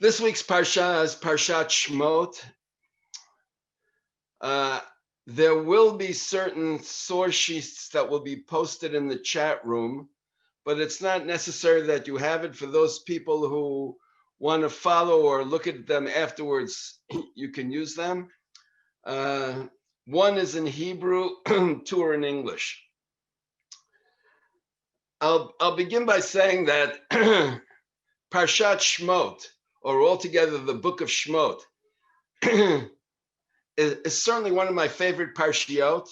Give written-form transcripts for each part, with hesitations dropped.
This week's Parsha is Parashat Shmot. There will be certain source sheets that will be posted in the chat room, but it's not necessary that you have it. For those people who want to follow or look at them afterwards, you can use them. One is in Hebrew, two are in English. I'll begin by saying that Parashat Shmot, or altogether the book of Shmot, is certainly one of my favorite parshiot.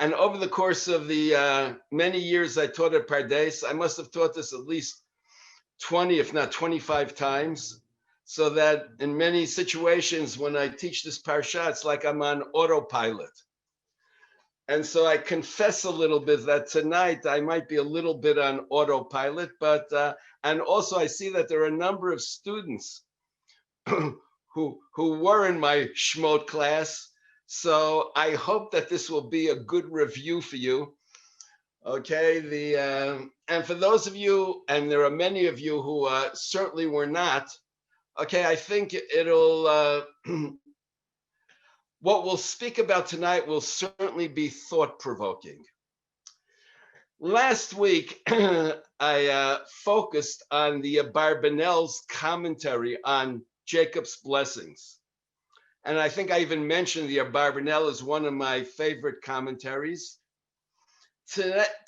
And over the course of the many years I taught at Pardes, I must have taught this at least 20, if not 25 times. So that in many situations when I teach this parsha, it's like I'm on autopilot. And so I confess a little bit that tonight I might be a little bit on autopilot, but and also I see that there are a number of students who were in my Shmot class. So I hope that this will be a good review for you. Okay, and for those of you, and there are many of you who certainly were not, okay, I think it'll, what we'll speak about tonight will certainly be thought-provoking. Last week, I focused on the Abarbanel's commentary on Jacob's blessings. And I think I even mentioned the Abarbanel is one of my favorite commentaries.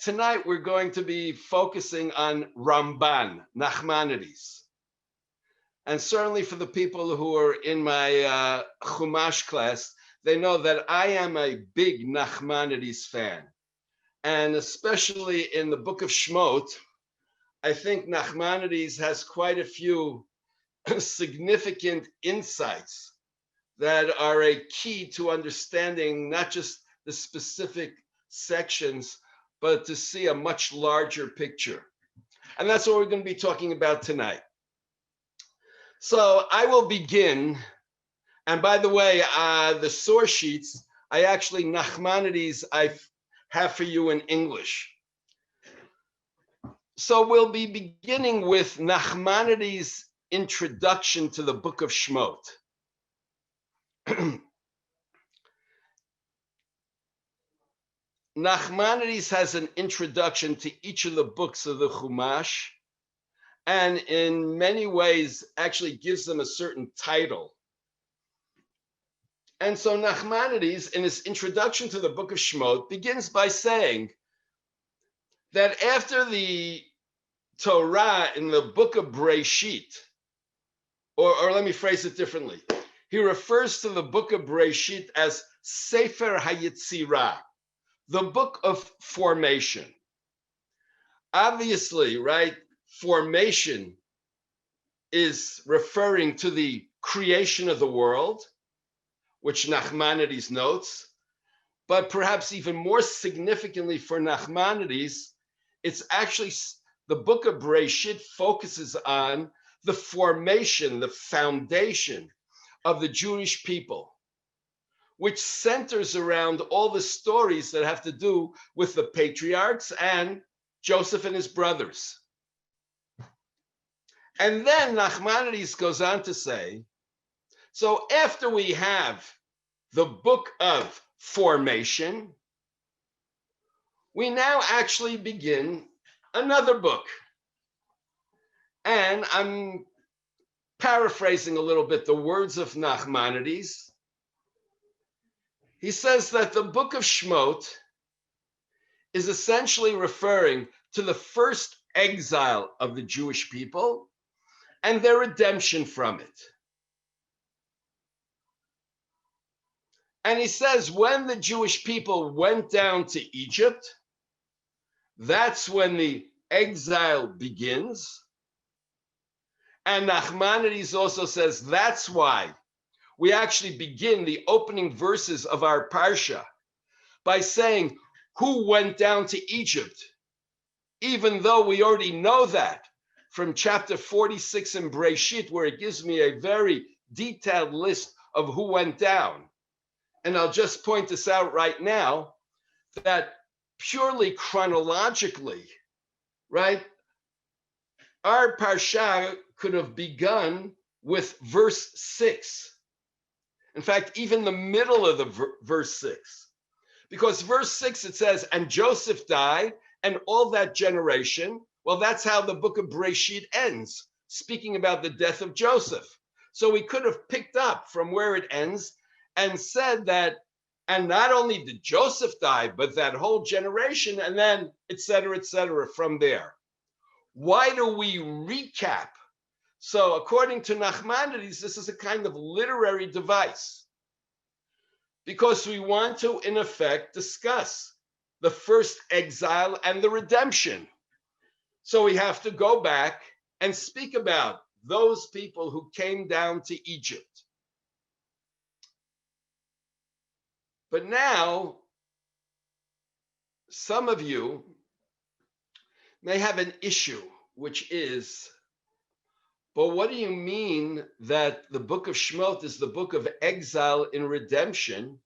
Tonight, we're going to be focusing on Ramban, Nachmanides. And certainly for the people who are in my Chumash class, they know that I am a big Nachmanides fan. And especially in the book of Shmot, I think Nachmanides has quite a few significant insights that are a key to understanding not just the specific sections, but to see a much larger picture. And that's what we're going to be talking about tonight. So I will begin. And by the way, the source sheets, I actually, Nachmanides, I have for you in English. So we'll be beginning with Nachmanides' introduction to the book of Shmot. Nachmanides has an introduction to each of the books of the Chumash, and in many ways actually gives them a certain title. And so Nachmanides, in his introduction to the book of Shmot, begins by saying that after the Torah in the book of Breshit, or let me phrase it differently, he refers to the book of Breshit as Sefer HaYetzirah, the book of formation. Obviously, right, formation is referring to the creation of the world, which Nachmanides notes, but perhaps even more significantly for Nachmanides, it's actually the book of Breshit focuses on the formation, the foundation of the Jewish people, which centers around all the stories that have to do with the patriarchs and Joseph and his brothers. And then Nachmanides goes on to say, so after we have the book of formation, we now actually begin another book. And I'm paraphrasing a little bit the words of Nachmanides. He says that the book of Shmot is essentially referring to the first exile of the Jewish people and their redemption from it. And he says when the Jewish people went down to Egypt, that's when the exile begins. And Nachmanides also says that's why we actually begin the opening verses of our Parsha by saying, who went down to Egypt? Even though we already know that from chapter 46 in Breshit, where it gives me a very detailed list of who went down. And I'll just point this out right now, that purely chronologically, right, our Parsha could have begun with verse 6. In fact, even the middle of the verse 6. Because verse 6, it says, and Joseph died, and all that generation. Well, that's how the book of Bereshit ends, speaking about the death of Joseph. So we could have picked up from where it ends and said that, and not only did Joseph die, but that whole generation, and then et cetera, from there. Why do we recap? So according to Nachmanides, this is a kind of literary device, because we want to, in effect, discuss the first exile and the redemption. So we have to go back and speak about those people who came down to Egypt. But now, some of you may have an issue, which is, but what do you mean that the book of Shmot is the book of exile in redemption?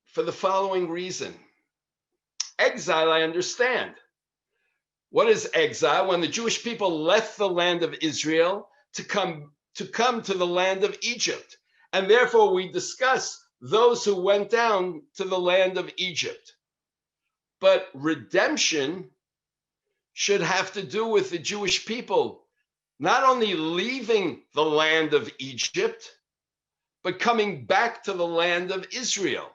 For the following reason. Exile, I understand. What is exile? When the Jewish people left the land of Israel to come to the land of Egypt. And therefore we discuss those who went down to the land of Egypt. But redemption should have to do with the Jewish people not only leaving the land of Egypt, but coming back to the land of Israel.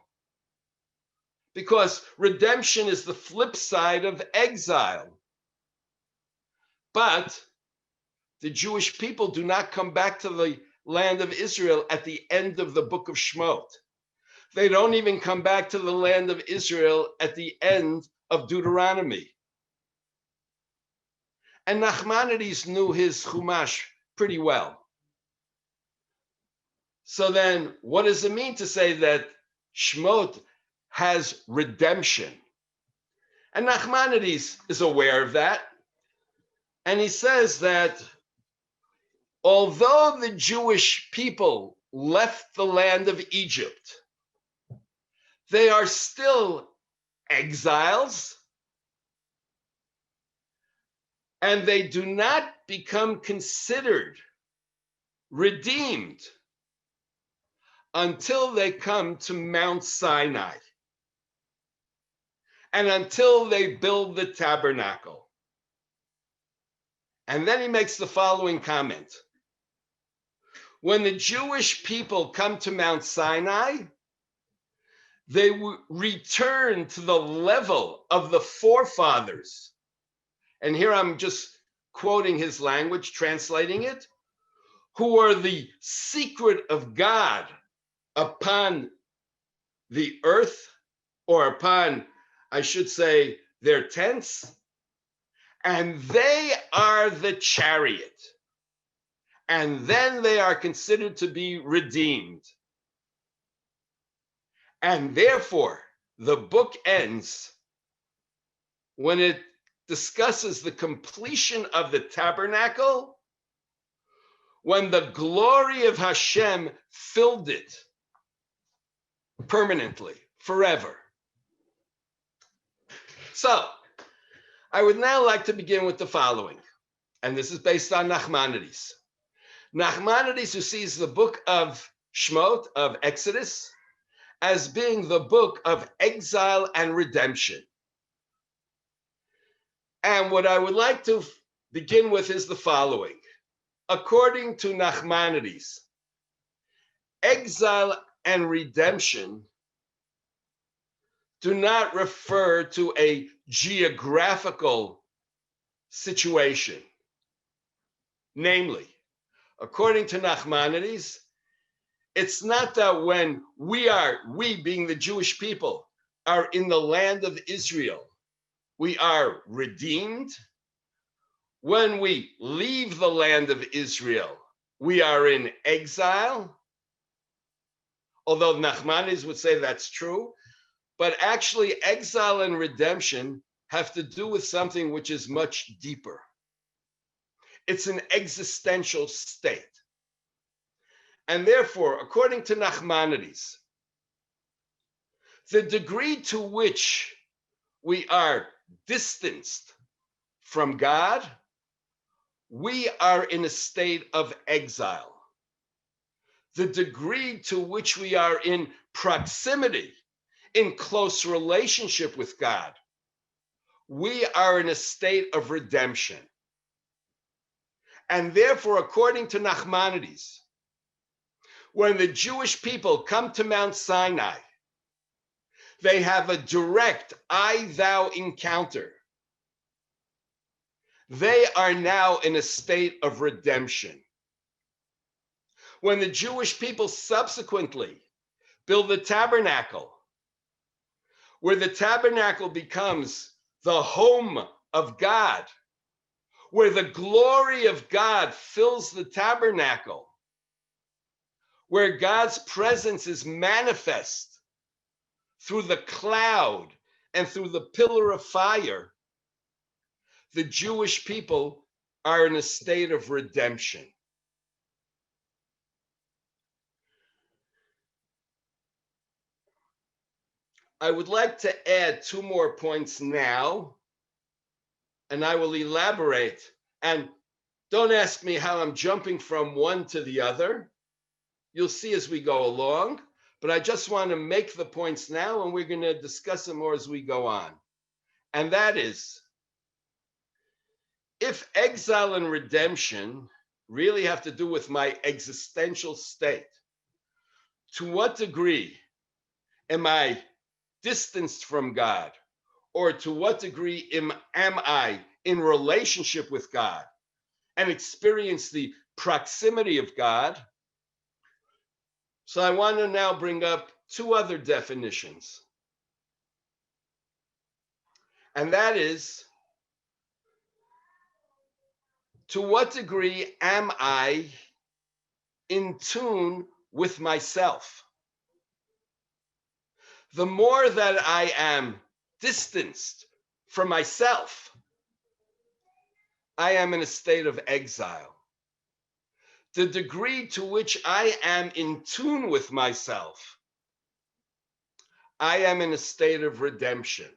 Because redemption is the flip side of exile. But the Jewish people do not come back to the land of Israel at the end of the book of Shmot. They don't even come back to the land of Israel at the end of Deuteronomy. And Nachmanides knew his Chumash pretty well. So then, what does it mean to say that Shmot has redemption? And Nachmanides is aware of that. And he says that although the Jewish people left the land of Egypt, they are still exiles, and they do not become considered redeemed until they come to Mount Sinai and until they build the tabernacle. And then he makes the following comment. When the Jewish people come to Mount Sinai, they return to the level of the forefathers. And here I'm just quoting his language, translating it, who are the secret of God upon the earth, or upon, I should say, their tents, and they are the chariot. And then they are considered to be redeemed. And therefore, the book ends when it discusses the completion of the tabernacle, when the glory of Hashem filled it permanently, forever. So, I would now like to begin with the following, and this is based on Nachmanides. Nachmanides, who sees the book of Shmot, of Exodus, as being the book of exile and redemption. And what I would like to begin with is the following. According to Nachmanides, exile and redemption do not refer to a geographical situation. Namely, according to Nachmanides, it's not that when we being the Jewish people, are in the land of Israel, we are redeemed. When we leave the land of Israel, we are in exile. Although Nachmanides would say that's true, but actually exile and redemption have to do with something which is much deeper. It's an existential state. And therefore, according to Nachmanides, the degree to which we are distanced from God we are in a state of exile. The degree to which we are in proximity, in close relationship with God, we are in a state of redemption. And therefore, according to Nachmanides, when the Jewish people come to Mount Sinai, they have a direct I-thou encounter. They are now in a state of redemption. When the Jewish people subsequently build the tabernacle, where the tabernacle becomes the home of God, where the glory of God fills the tabernacle, where God's presence is manifest through the cloud and through the pillar of fire, the Jewish people are in a state of redemption. I would like to add 2 more points now, and I will elaborate. And don't ask me how I'm jumping from one to the other. You'll see as we go along, but I just want to make the points now, and we're going to discuss them more as we go on. And that is, if exile and redemption really have to do with my existential state, to what degree am I distanced from God? Or to what degree am I in relationship with God and experience the proximity of God? So I want to now bring up 2 other definitions. And that is, to what degree am I in tune with myself? The more that I am distanced from myself, I am in a state of exile. The degree to which I am in tune with myself, I am in a state of redemption.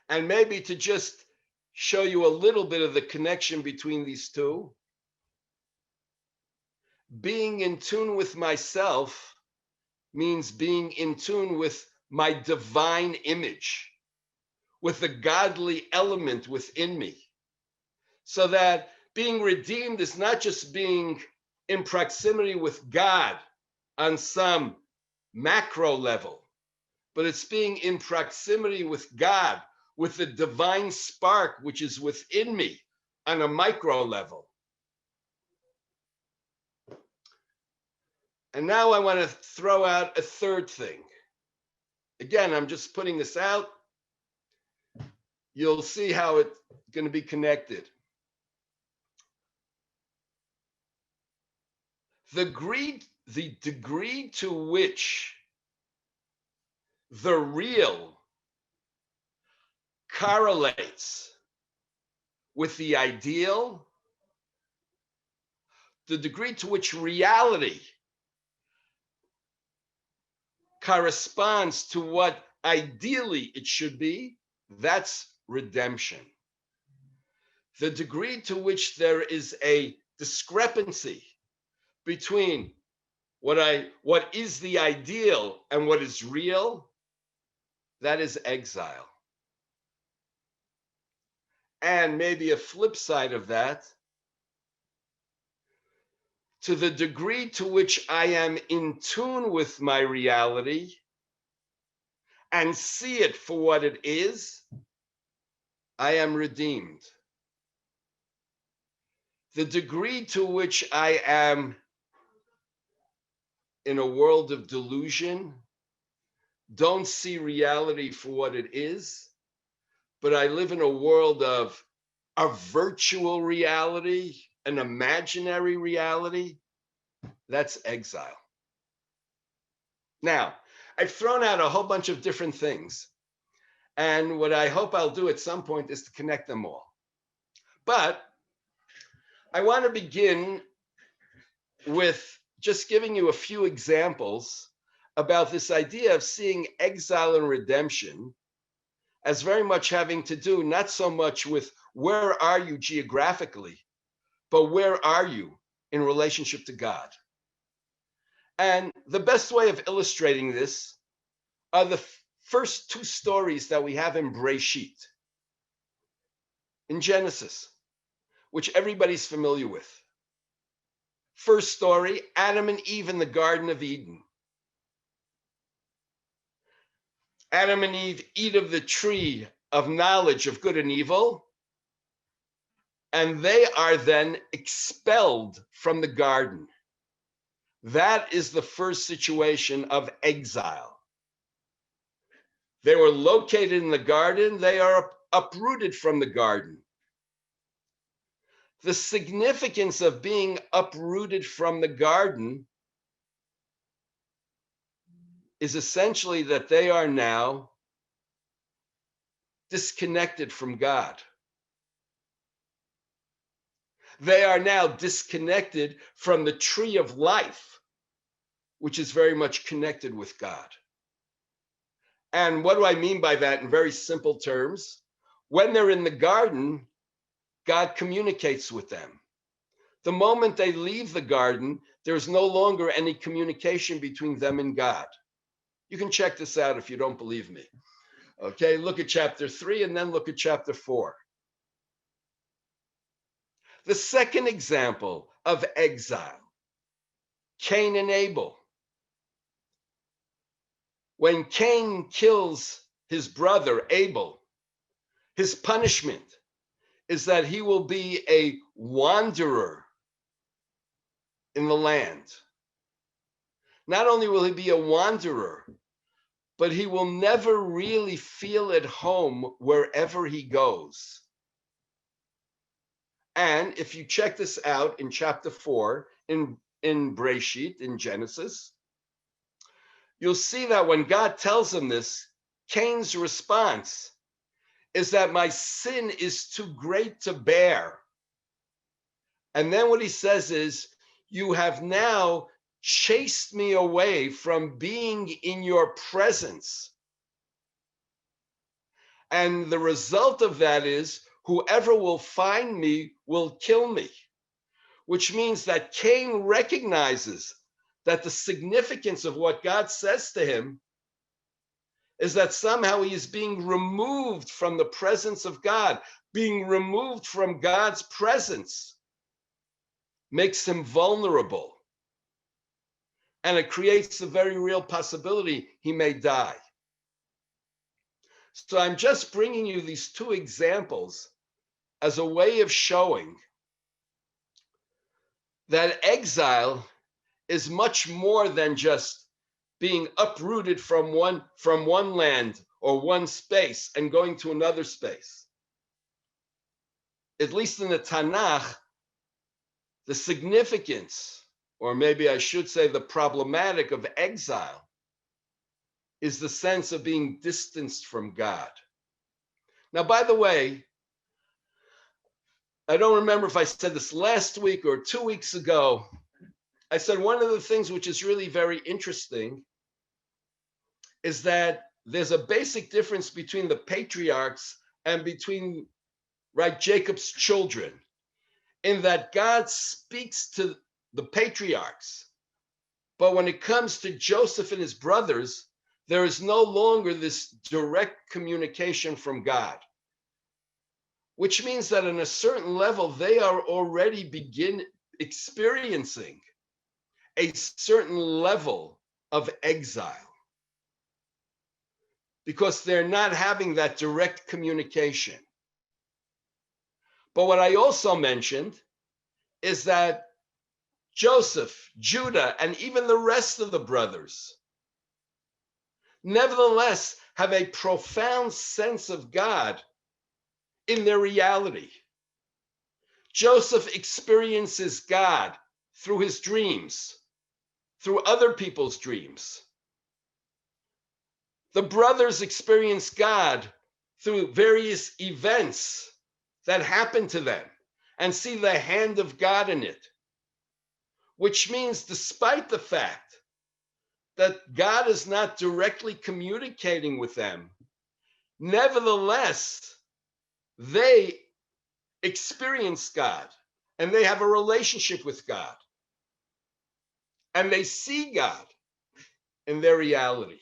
And maybe to just show you a little bit of the connection between these two, being in tune with myself means being in tune with my divine image, with the godly element within me. So that being redeemed is not just being in proximity with God on some macro level, but it's being in proximity with God, with the divine spark which is within me on a micro level. And now I want to throw out a third thing. Again, I'm just putting this out. You'll see how it's going to be connected. The degree to which the real correlates with the ideal, the degree to which reality corresponds to what ideally it should be, that's redemption. The degree to which there is a discrepancy between what is the ideal and what is real, that is exile. And maybe a flip side of that, to the degree to which I am in tune with my reality and see it for what it is, I am redeemed. The degree to which I am in a world of delusion, don't see reality for what it is, but I live in a world of a virtual reality, an imaginary reality, that's exile. Now, I've thrown out a whole bunch of different things, and what I hope I'll do at some point is to connect them all. But I want to begin with just giving you a few examples about this idea of seeing exile and redemption as very much having to do not so much with where are you geographically, but where are you in relationship to God. And the best way of illustrating this are the first two stories that we have in Breshit, in Genesis, which everybody's familiar with. First story, Adam and Eve in the Garden of Eden. Adam and Eve eat of the tree of knowledge of good and evil, and they are then expelled from the garden. That is the first situation of exile. They were located in the garden, they are uprooted from the garden. The significance of being uprooted from the garden is essentially that they are now disconnected from God. They are now disconnected from the tree of life, which is very much connected with God. And what do I mean by that in very simple terms? When they're in the garden, God communicates with them. The moment they leave the garden, there's no longer any communication between them and God. You can check this out if you don't believe me. Okay, look at chapter 3 and then look at chapter 4. The second example of exile, Cain and Abel. When Cain kills his brother Abel, his punishment is that he will be a wanderer in the land. Not only will he be a wanderer, but he will never really feel at home wherever he goes. And if you check this out in chapter 4, in Breshit, in Genesis, you'll see that when God tells him this, Cain's response is that my sin is too great to bear. And then what he says is, you have now chased me away from being in your presence. And the result of that is, whoever will find me will kill me, which means that Cain recognizes that the significance of what God says to him is that somehow he is being removed from the presence of God. Being removed from God's presence makes him vulnerable. And it creates a very real possibility he may die. So I'm just bringing you these two examples as a way of showing that exile is much more than just being uprooted from one land or one space and going to another space. At least in the Tanakh, the significance, or maybe I should say the problematic of exile, is the sense of being distanced from God. Now, by the way, I don't remember if I said this last week or 2 weeks ago. I said one of the things which is really very interesting is that there's a basic difference between the patriarchs and between, right, Jacob's children, in that God speaks to the patriarchs. But when it comes to Joseph and his brothers, there is no longer this direct communication from God, which means that on a certain level, they are already begin experiencing a certain level of exile because they're not having that direct communication. But what I also mentioned is that Joseph, Judah, and even the rest of the brothers nevertheless have a profound sense of God in their reality. Joseph experiences God through his dreams, through other people's dreams. The brothers experience God through various events that happen to them and see the hand of God in it, which means despite the fact that God is not directly communicating with them, Nevertheless, they experience God and they have a relationship with God and they see God in their reality,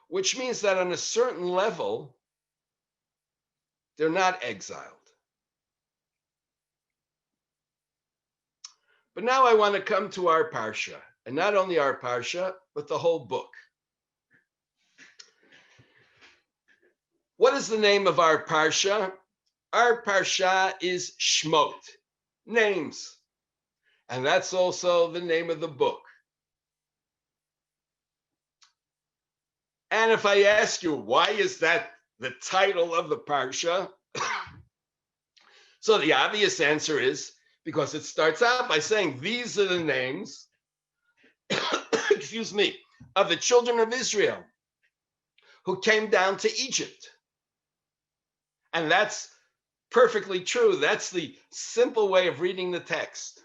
which means that on a certain level, they're not exiled. But now I want to come to our Parsha, and not only our Parsha, but the whole book. What is the name of our Parsha? Our Parsha is Shmot, names. And that's also the name of the book. And if I ask you, why is that the title of the Parsha? So the obvious answer is because it starts out by saying, these are the names, excuse me, of the children of Israel who came down to Egypt. And that's perfectly true. That's the simple way of reading the text.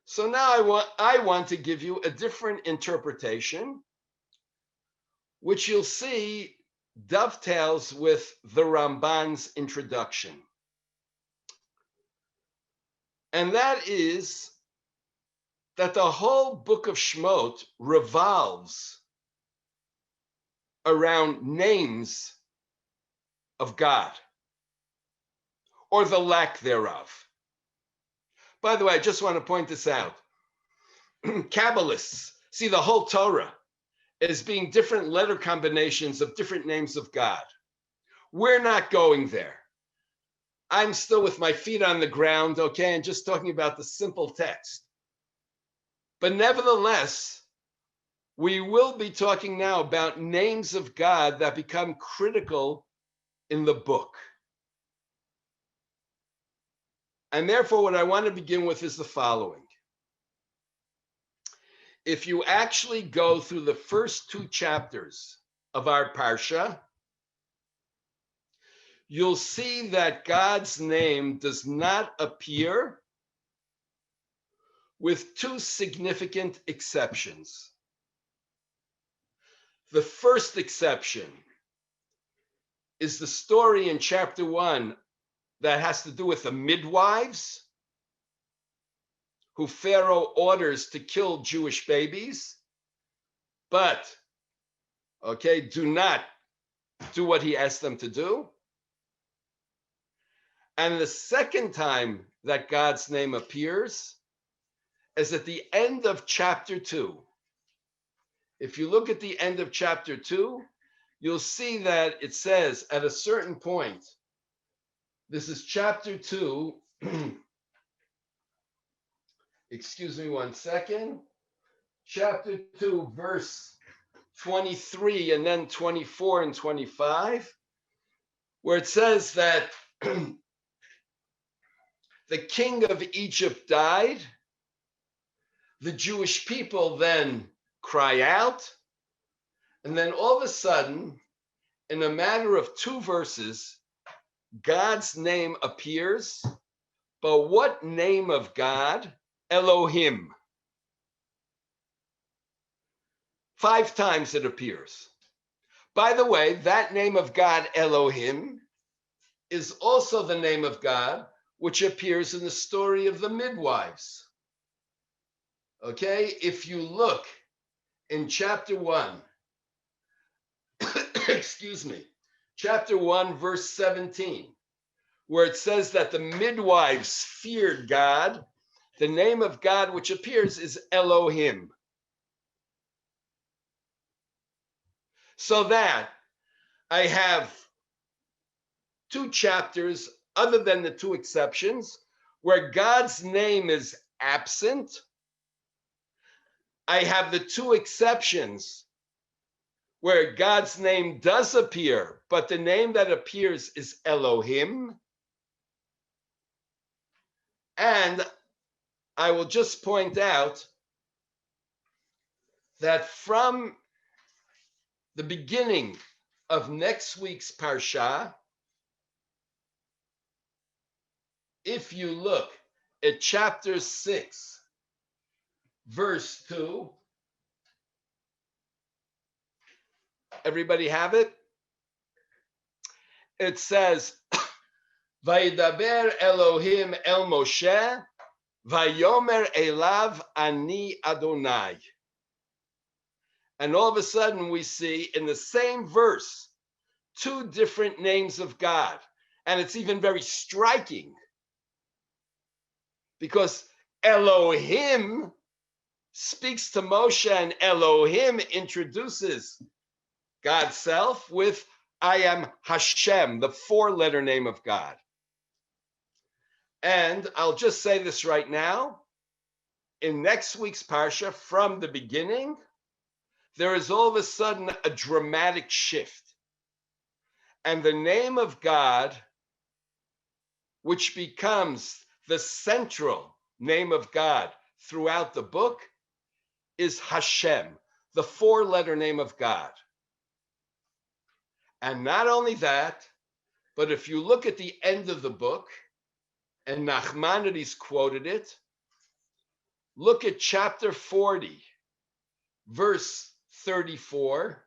So now I want to give you a different interpretation, which you'll see dovetails with the Ramban's introduction. And that is that the whole book of Shmot revolves around names of God, or the lack thereof. By the way, I just want to point this out. Kabbalists see the whole Torah as being different letter combinations of different names of God. We're not going there. I'm still with my feet on the ground, okay, and just talking about the simple text. But nevertheless, we will be talking now about names of God that become critical in the book. And therefore, what I want to begin with is the following. If you actually go through the first two chapters of our Parsha, you'll see that God's name does not appear, with two significant exceptions. The first exception is the story in chapter 1 that has to do with the midwives who Pharaoh orders to kill Jewish babies, but, okay, do not do what he asked them to do. And the second time that God's name appears is at the end of chapter 2. If you look at the end of chapter 2, you'll see that it says at a certain point, this is chapter 2, excuse me one second, chapter 2, verse 23, and then 24 and 25, where it says that the king of Egypt died. The Jewish people then cry out. And then all of a sudden, in a matter of 2 verses, God's name appears. But what name of God? Elohim. 5 times it appears. By the way, that name of God, Elohim, is also the name of God which appears in the story of the midwives. Okay, if you look in chapter 1, excuse me, chapter 1, verse 17, where it says that the midwives feared God, the name of God which appears is Elohim. So that I have 2 chapters, other than the 2 exceptions, where God's name is absent. I have the 2 exceptions where God's name does appear, but the name that appears is Elohim. And I will just point out that from the beginning of next week's Parsha, if you look at chapter 6, verse 2, Everybody have it? It says, Vayidaber Elohim el Moshe, Vayomer elav ani Adonai. And all of a sudden we see in the same verse, two different names of God. And it's even very striking because Elohim speaks to Moshe and Elohim introduces God's self with I am Hashem, the four-letter name of God. And I'll just say this right now. In next week's Parsha, from the beginning, there is all of a sudden a dramatic shift. And the name of God, which becomes the central name of God throughout the book, is Hashem, the four-letter name of God. And not only that, but if you look at the end of the book, and Nachmanides quoted it, look at chapter 40, verse 34.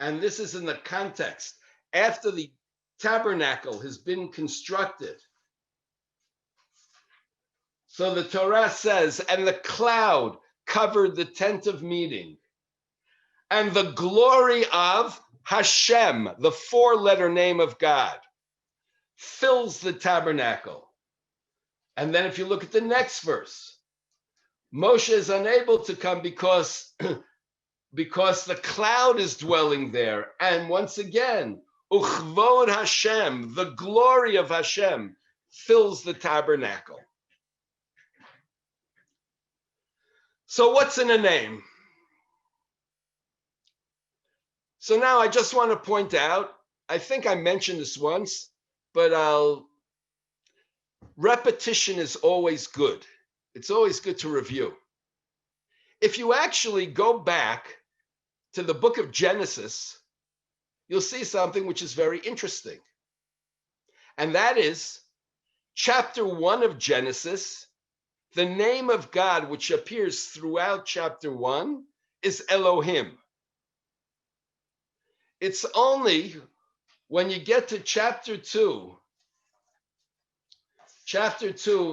And this is in the context after the tabernacle has been constructed. So the Torah says, and the cloud covered the tent of meeting, and the glory of Hashem, the four-letter name of God, fills the tabernacle. And then if you look at the next verse, Moshe is unable to come because the cloud is dwelling there. And once again, Uchvod Hashem, the glory of Hashem, fills the tabernacle. So what's in a name? So now I just want to point out, I think I mentioned this once, but repetition is always good. It's always good to review. If you actually go back to the book of Genesis, you'll see something which is very interesting. And that is chapter 1 of Genesis, the name of God which appears throughout chapter 1 is Elohim. It's only when you get to chapter 2,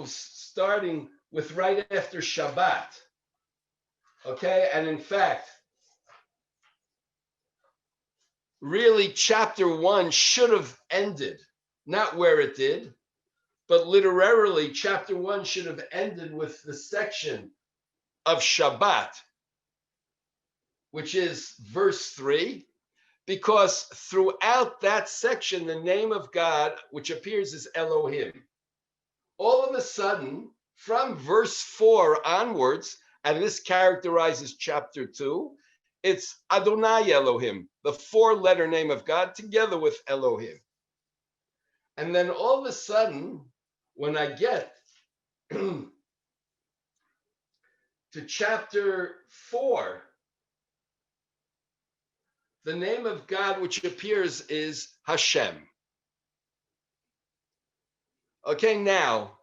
starting with right after Shabbat, okay? And in fact, really chapter 1 should have ended, not where it did, but literally chapter 1 should have ended with the section of Shabbat, which is verse 3. Because throughout that section, the name of God, which appears as Elohim, all of a sudden, from verse 4 onwards, and this characterizes chapter 2, it's Adonai Elohim, the four-letter name of God, together with Elohim. And then all of a sudden, when I get to chapter 4, the name of God which appears is Hashem. Okay, now,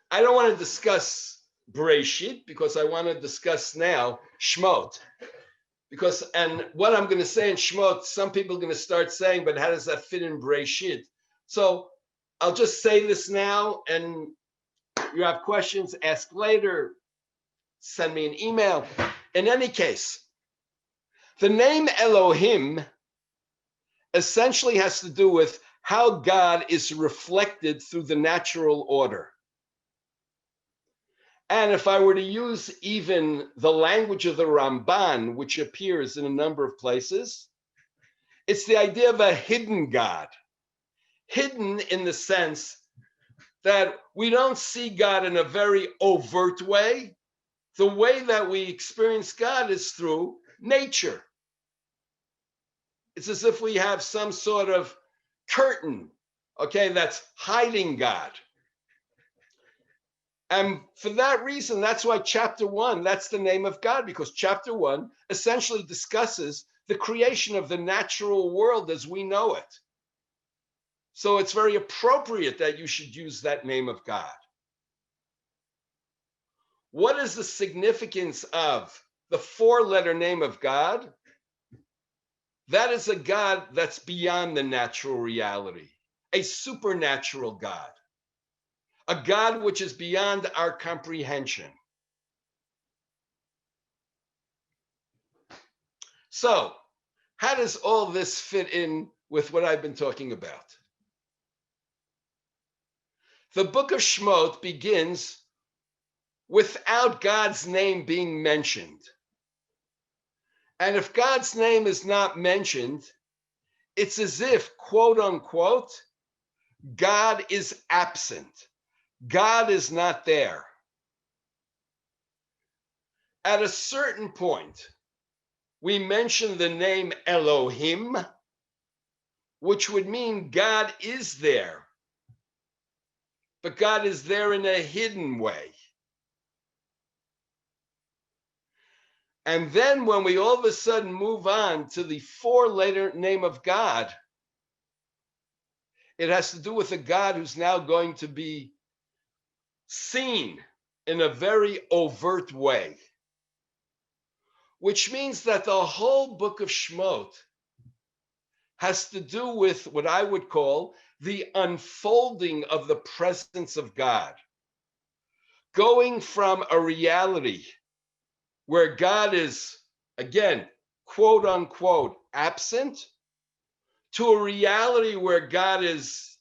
I don't want to discuss Bereshit because I want to discuss now Shmot. And what I'm going to say in Shmot, some people are going to start saying, but how does that fit in Bereshit? So I'll just say this now, and you have questions, ask later, send me an email. In any case, the name Elohim essentially has to do with how God is reflected through the natural order. And if I were to use even the language of the Ramban, which appears in a number of places, it's the idea of a hidden God. Hidden in the sense that we don't see God in a very overt way. The way that we experience God is through nature. It's as if we have some sort of curtain, okay, that's hiding God. And for that reason, that's why chapter 1, that's the name of God, because chapter 1 essentially discusses the creation of the natural world as we know it. So it's very appropriate that you should use that name of God. What is the significance of the four-letter name of God, that is a God that's beyond the natural reality, a supernatural God, a God which is beyond our comprehension. So, how does all this fit in with what I've been talking about? The book of Shmot begins without God's name being mentioned. And if God's name is not mentioned, it's as if, quote unquote, God is absent. God is not there. At a certain point, we mention the name Elohim, which would mean God is there, but God is there in a hidden way. And then when we all of a sudden move on to the four-letter name of God, it has to do with a God who's now going to be seen in a very overt way, which means that the whole book of Shmot has to do with what I would call the unfolding of the presence of God, going from a reality where God is, again, quote unquote, absent, to a reality where God is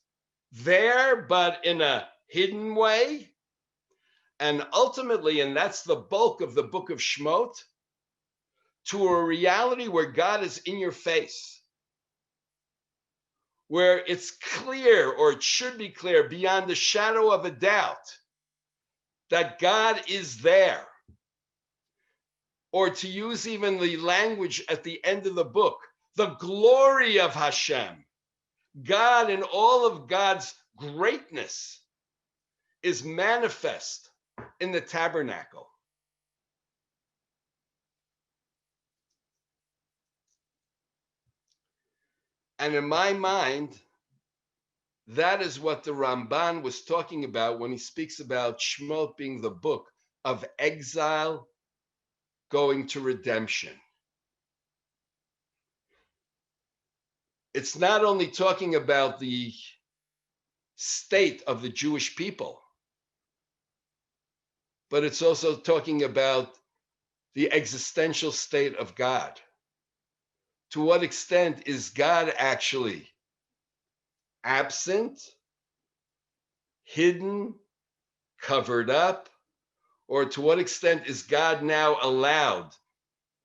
there, but in a hidden way. And ultimately, and that's the bulk of the book of Shmot, to a reality where God is in your face, where it's clear, or it should be clear, beyond the shadow of a doubt, that God is there. Or to use even the language at the end of the book, the glory of Hashem, God in all of God's greatness is manifest in the tabernacle. And in my mind, that is what the Ramban was talking about when he speaks about Shmot being the book of exile going to redemption. It's not only talking about the state of the Jewish people, but it's also talking about the existential state of God. To what extent is God actually absent, hidden, covered up, or to what extent is God now allowed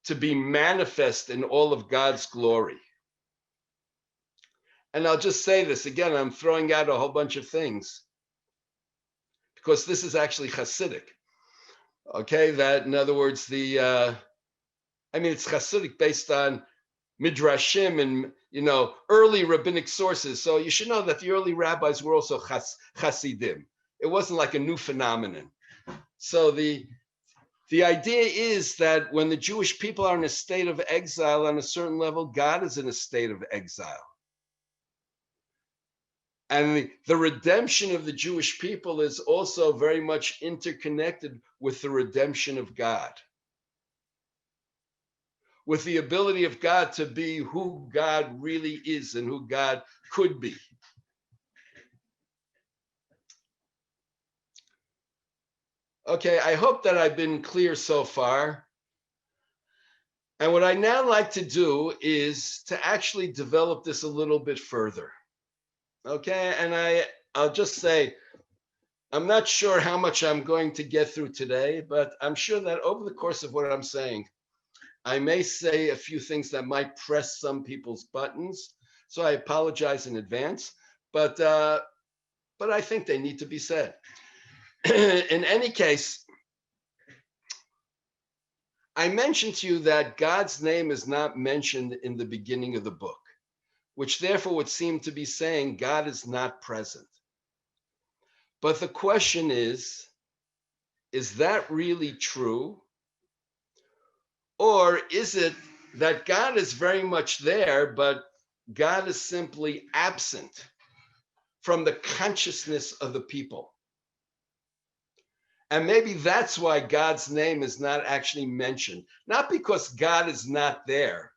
to be manifest in all of God's glory? And I'll just say this again, I'm throwing out a whole bunch of things because this is actually Hasidic. Okay, that in other words, it's Hasidic based on Midrashim and early rabbinic sources. So you should know that the early rabbis were also Hasidim. It wasn't like a new phenomenon. So the idea is that when the Jewish people are in a state of exile on a certain level, God is in a state of exile. And the redemption of the Jewish people is also very much interconnected with the redemption of God, with the ability of God to be who God really is and who God could be. Okay, I hope that I've been clear so far. And what I now like to do is to actually develop this a little bit further. Okay, and I'll just say, I'm not sure how much I'm going to get through today, but I'm sure that over the course of what I'm saying, I may say a few things that might press some people's buttons. So I apologize in advance, but I think they need to be said. In any case, I mentioned to you that God's name is not mentioned in the beginning of the book, which therefore would seem to be saying God is not present. But the question is that really true? Or is it that God is very much there, but God is simply absent from the consciousness of the people? And maybe that's why God's name is not actually mentioned. Not because God is not there,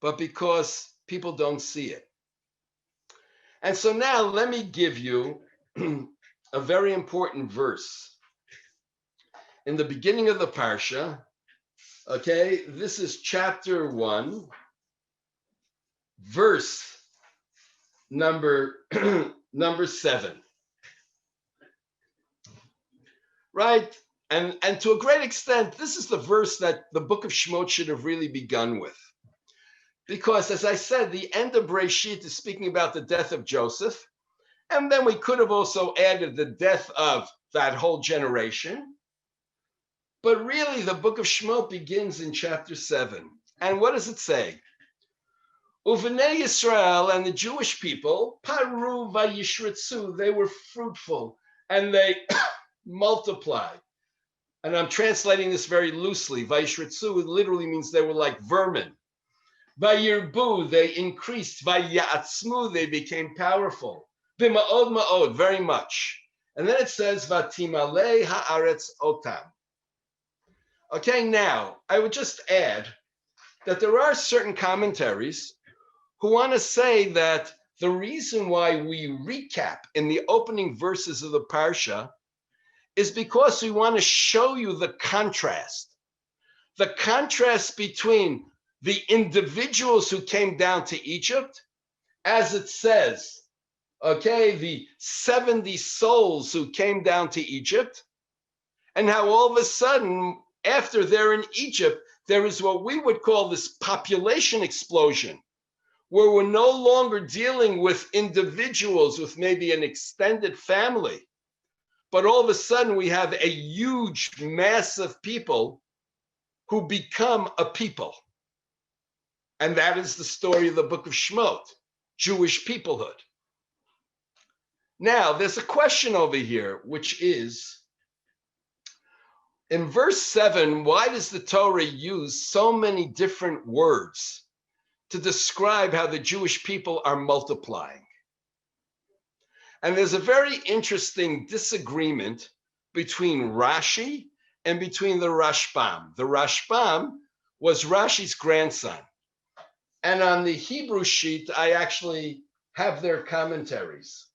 but because people don't see it. And so now let me give you a very important verse. In the beginning of the Parsha, okay, this is chapter 1, verse number 7. Right? And to a great extent, this is the verse that the book of Shmot should have really begun with. Because as I said, the end of Breshit is speaking about the death of Joseph. And then we could have also added the death of that whole generation. But really, the book of Shmot begins in chapter 7. And what does it say? Uvenei Yisrael, and the Jewish people, paru vayishritzu, they were fruitful and they multiplied. And I'm translating this very loosely. Vayishritzu literally means they were like vermin. Vayirbu, they increased. Vayatzmu, they became powerful. B'ma'od ma'od, very much. And then it says, Vatimale haaretz otam. Okay, now, I would just add that there are certain commentaries who want to say that the reason why we recap in the opening verses of the Parsha is because we want to show you the contrast between the individuals who came down to Egypt, as it says, okay, the 70 souls who came down to Egypt, and how all of a sudden, after they're in Egypt, there is what we would call this population explosion, where we're no longer dealing with individuals with maybe an extended family, but all of a sudden we have a huge mass of people who become a people. And that is the story of the book of Shmot, Jewish peoplehood. Now, there's a question over here, which is, in verse 7, why does the Torah use so many different words to describe how the Jewish people are multiplying? And there's a very interesting disagreement between Rashi and between the Rashbam. The Rashbam was Rashi's grandson. And on the Hebrew sheet, I actually have their commentaries.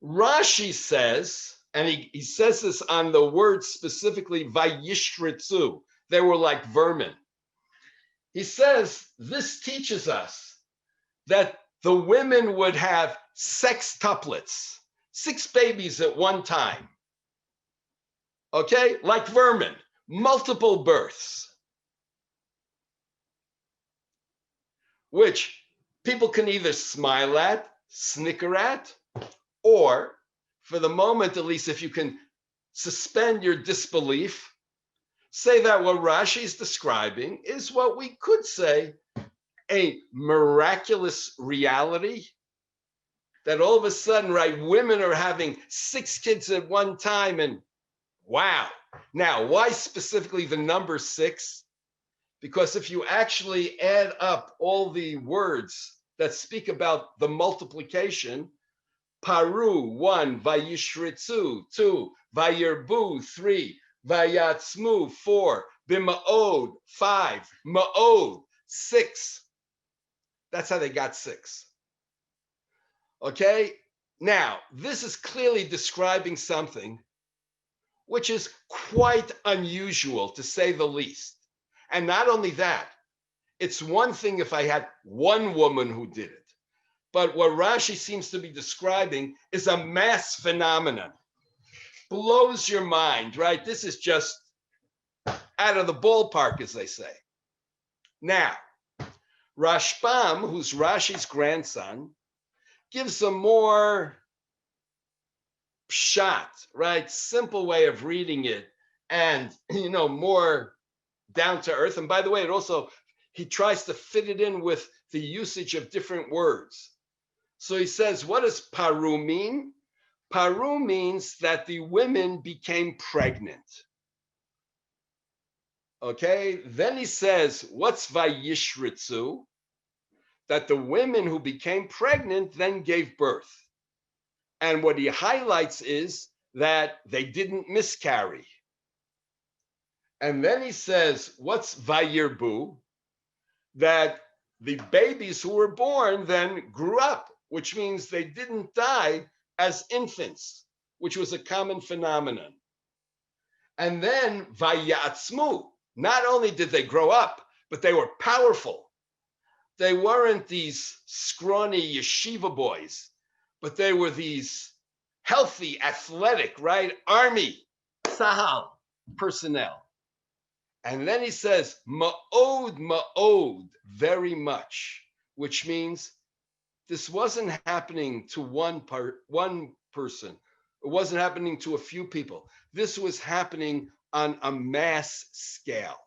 Rashi says, and he says this on the word specifically, vayishtritzu, they were like vermin. He says, this teaches us that the women would have sextuplets, 6 babies at one time. Okay, like vermin, multiple births, which people can either smile at, snicker at, or for the moment, at least, if you can suspend your disbelief, say that what Rashi is describing is what we could say a miraculous reality, that all of a sudden, right, women are having 6 kids at one time, and wow. Now, why specifically the number 6? Because if you actually add up all the words that speak about the multiplication, paru, 1, vayishritzu, 2, vayirbu, 3, vayatzmu, 4, bima'od, 5, ma'od, 6. That's how they got 6. Okay? Now, this is clearly describing something which is quite unusual, to say the least. And not only that, it's one thing if I had one woman who did it. But what Rashi seems to be describing is a mass phenomenon. Blows your mind, right? This is just out of the ballpark, as they say. Now, Rashbam, who's Rashi's grandson, gives a more pshat, right? Simple way of reading it, and more down to earth. And by the way, he tries to fit it in with the usage of different words. So he says, what does paru mean? Paru means that the women became pregnant. Okay, then he says, what's vayishritzu? That the women who became pregnant then gave birth. And what he highlights is that they didn't miscarry. And then he says, what's vayirbu? That the babies who were born then grew up, which means they didn't die as infants, which was a common phenomenon. And then vayatzmu, not only did they grow up, but they were powerful. They weren't these scrawny yeshiva boys, but they were these healthy, athletic, right? Army, Sahal personnel. And then he says, ma'od, ma'od, very much, which means this wasn't happening to one person. It wasn't happening to a few people. This was happening on a mass scale.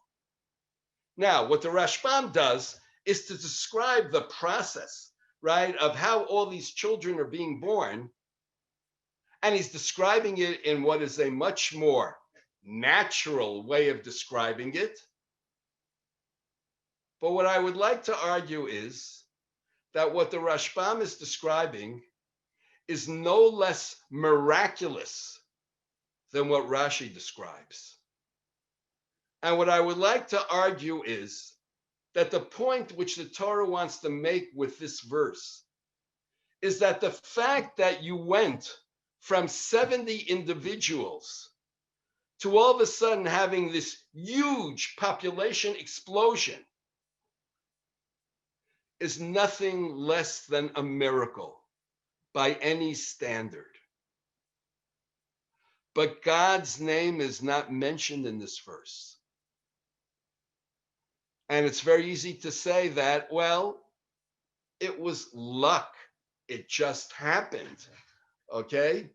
Now, what the Rashbam does is to describe the process, right, of how all these children are being born. And he's describing it in what is a much more natural way of describing it. But what I would like to argue is that what the Rashbam is describing is no less miraculous than what Rashi describes. And what I would like to argue is that the point which the Torah wants to make with this verse is that the fact that you went from 70 individuals to all of a sudden having this huge population explosion is nothing less than a miracle by any standard. But God's name is not mentioned in this verse. And it's very easy to say that, well, it was luck. It just happened. Okay?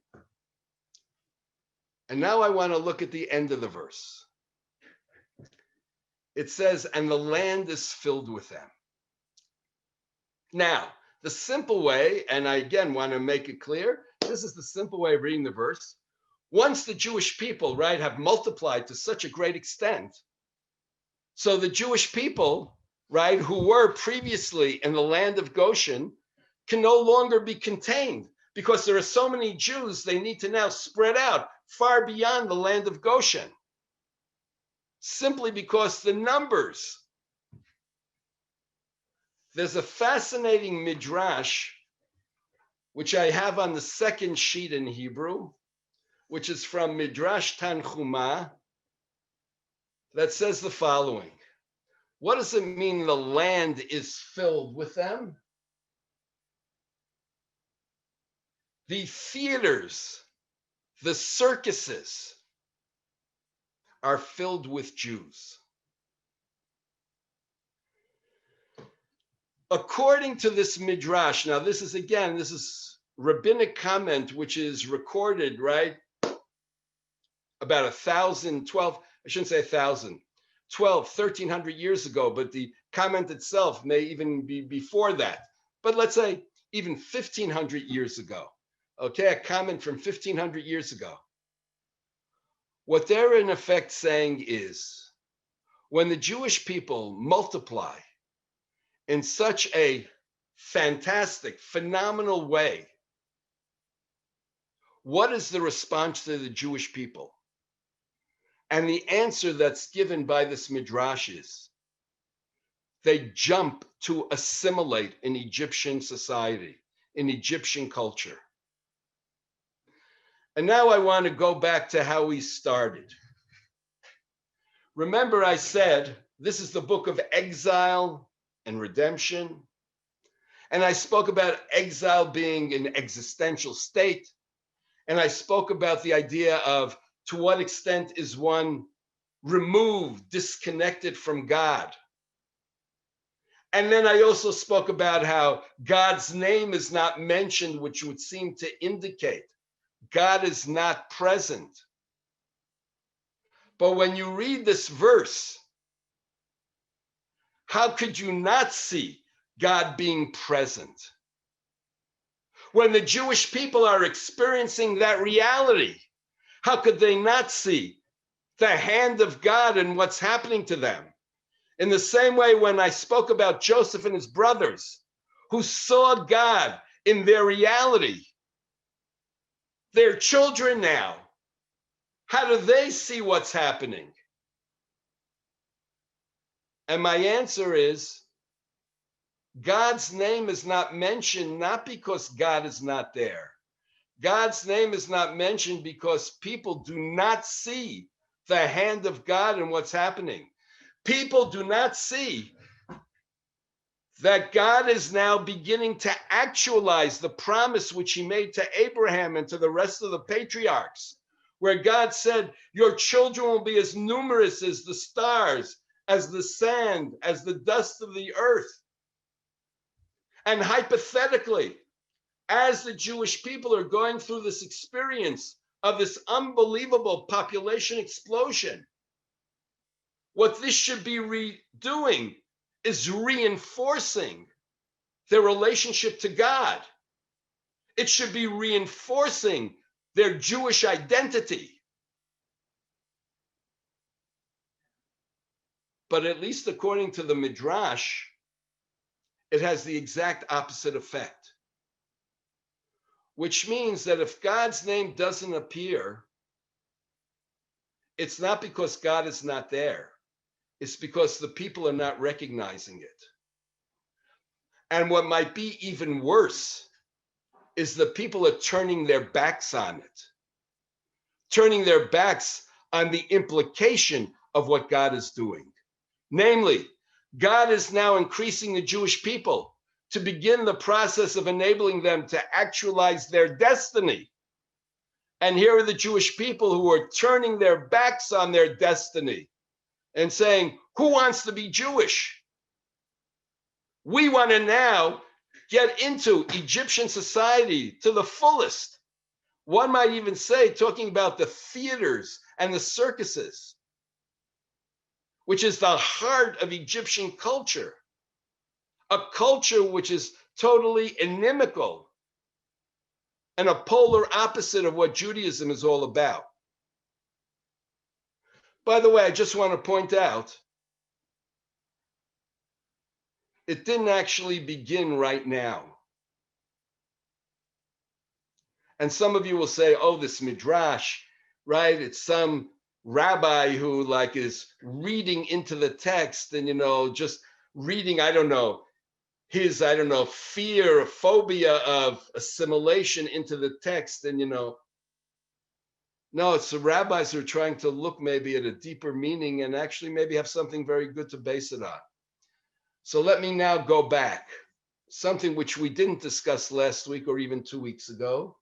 And now I want to look at the end of the verse. It says, and the land is filled with them. Now, the simple way, and I again want to make it clear, this is the simple way of reading the verse. Once the Jewish people, right, have multiplied to such a great extent, so the Jewish people, right, who were previously in the land of Goshen can no longer be contained because there are so many Jews, they need to now spread out far beyond the land of Goshen, simply because the numbers. There's a fascinating midrash, which I have on the second sheet in Hebrew, which is from Midrash Tanchuma, that says the following. What does it mean the land is filled with them? The theaters, the circuses are filled with Jews. According to this midrash, now this is rabbinic comment, which is recorded, right? About 1,012, I shouldn't say 1,000, 1,300 years ago, but the comment itself may even be before that. But let's say even 1,500 years ago. Okay, a comment from 1,500 years ago. What they're in effect saying is, when the Jewish people multiply in such a fantastic, phenomenal way, what is the response to the Jewish people? And the answer that's given by this midrash is, they jump to assimilate in Egyptian society, in Egyptian culture. And now I want to go back to how we started. Remember, I said, this is the book of exile and redemption. And I spoke about exile being an existential state. And I spoke about the idea of to what extent is one removed, disconnected from God. And then I also spoke about how God's name is not mentioned, which would seem to indicate God is not present. But when you read this verse, how could you not see God being present? When the Jewish people are experiencing that reality, how could they not see the hand of God and what's happening to them? In the same way, when I spoke about Joseph and his brothers, who saw God in their reality, Their children now, how do they see what's happening? And my answer is, God's name is not mentioned not because God is not there. God's name is not mentioned because people do not see the hand of God in what's happening. People do not see that God is now beginning to actualize the promise which he made to Abraham and to the rest of the patriarchs, where God said, your children will be as numerous as the stars, as the sand, as the dust of the earth. And hypothetically, as the Jewish people are going through this experience of this unbelievable population explosion, what this should be doing is reinforcing their relationship to God. It should be reinforcing their Jewish identity. But at least according to the Midrash, it has the exact opposite effect. Which means that if God's name doesn't appear, it's not because God is not there. It's because the people are not recognizing it. And what might be even worse is the people are turning their backs on it, turning their backs on the implication of what God is doing. Namely, God is now increasing the Jewish people to begin the process of enabling them to actualize their destiny. And here are the Jewish people who are turning their backs on their destiny and saying, who wants to be Jewish? We want to now get into Egyptian society to the fullest. One might even say, talking about the theaters and the circuses, which is the heart of Egyptian culture, a culture which is totally inimical and a polar opposite of what Judaism is all about. By the way, I just want to point out, it didn't actually begin right now. And some of you will say, oh, this midrash, right? It's some rabbi who like is reading into the text and, just reading, his fear or phobia of assimilation into the text. And, no, it's the rabbis who are trying to look maybe at a deeper meaning and actually maybe have something very good to base it on. So let me now go back, something which we didn't discuss last week or even 2 weeks ago.